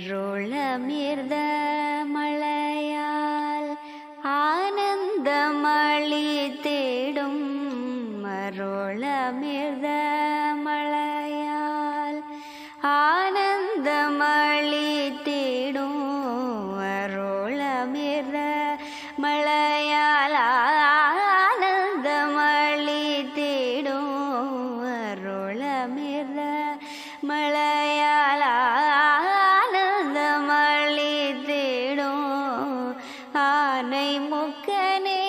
அருளமிர்த மழையால் ஆனந்தமளி தேடும் அருளமிர்த மழையால் ஆனந்தமளி தேடும் அருளமிர்த மழையால் ஆனந்தமளி தேடும் அருளமிர்த மழையால் ஆனந்தமளி தேடும் ஆனை முக்கனே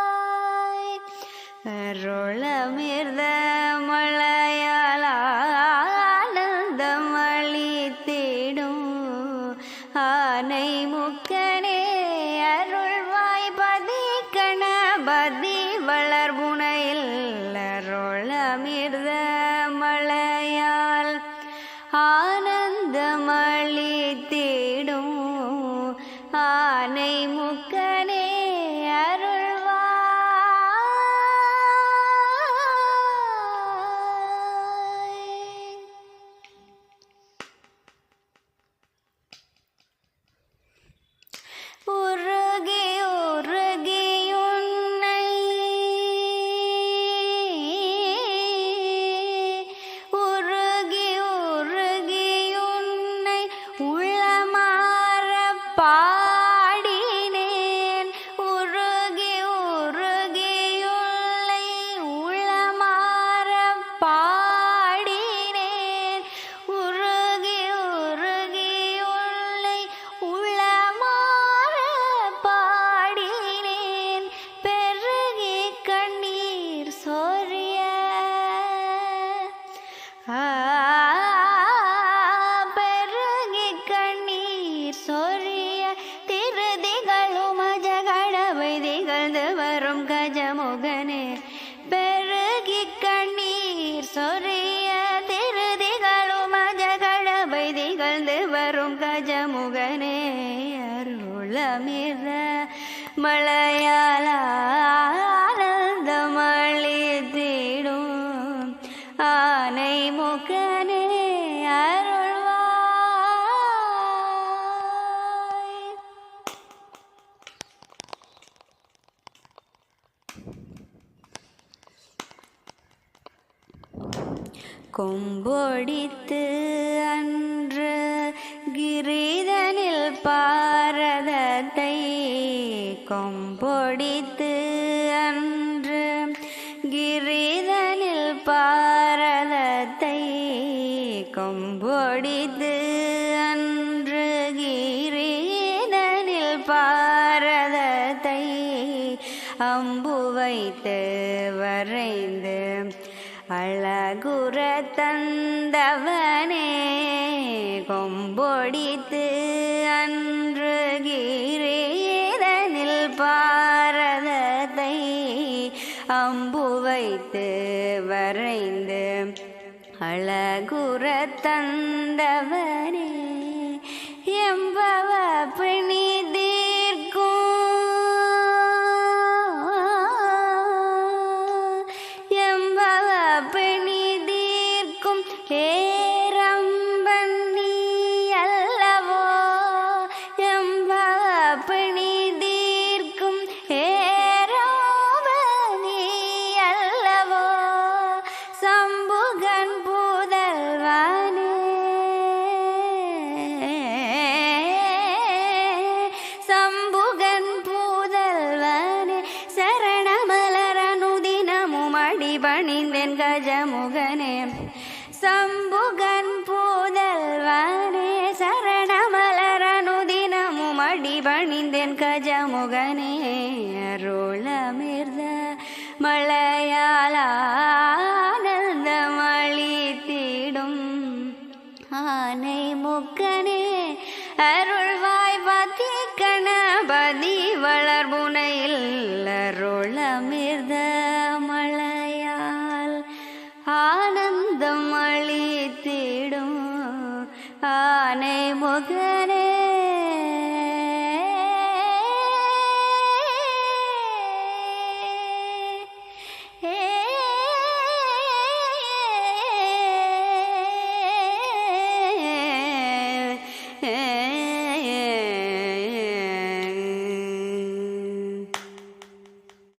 அருள்வாய் அருளமிர்த மழையால் ஆனந்தமளி தேடும் ஆனை முக்கனே அருள்வாய் பதி கணபதி வளர்புனையில் அருளமிர்த மழையால் ஆனந்தமளி தேடும் ஆனை முக்கனே அருள்வாய் உருகி உருகி உன்னை உருகி உருகி உன்னை உள்ளமாற பாடினேன் உருகி உருகி உன்னை உள்ளமாற பாடினேன் உருகி உருகி உன்னை உள்ளமாற பாடினேன் பெருகி கண்ணீர் சொரிய பெருகி கண்ணீர் சொரிய திருதிகளும் அஜகடவை திகழ்ந்து வரும் கஜமுகனே பெருகி கண்ணீர் சொரிய திருதிகளும் அஜகடவை திகழ்ந்து வரும் கஜமுகனே அருளமிர்த மழையால் ஆனந்தமளி தேடும் ஆனை முகனே அருள்வாய் கொம்பொடித்து அன்று கிரீதனில் பாரதத்தை கொம்பொடித்து அன்று கிரீதனில் பாரதத்தை கொம்பொடித்து அன்று கிரீதனில் பாரதத்தை அம்பு வைத்து வரைந்து அழகுற தந்தவனே கொம்பொடித்து அன்று கிரீதனில் பாரதத்தை அம்பு வைத்து வரைந்து அழகுற தந்தவனே எம்பவ பிணி எம்பவ பிணி தீர்க்கும் ஏரம்பன் நீ அல்லவோ எம்பவ பிணி தீர்க்கும் ஏரம்பன் நீ அல்லவோ சம்புகன் பூதல்வானே சம்புகன் பூதல்வானே சரணமலரனுதினமும் அடிபணிந்தேன் கஜமுகனே சம்புகன் பூதல்வானே சரணமலரனுதினமும் அடிபணிந்தேன் கஜமுகனே அருளமிர்த மழையால் ஆனந்தமளி தேடும் ஆனை முக்கனே அருள்வாய்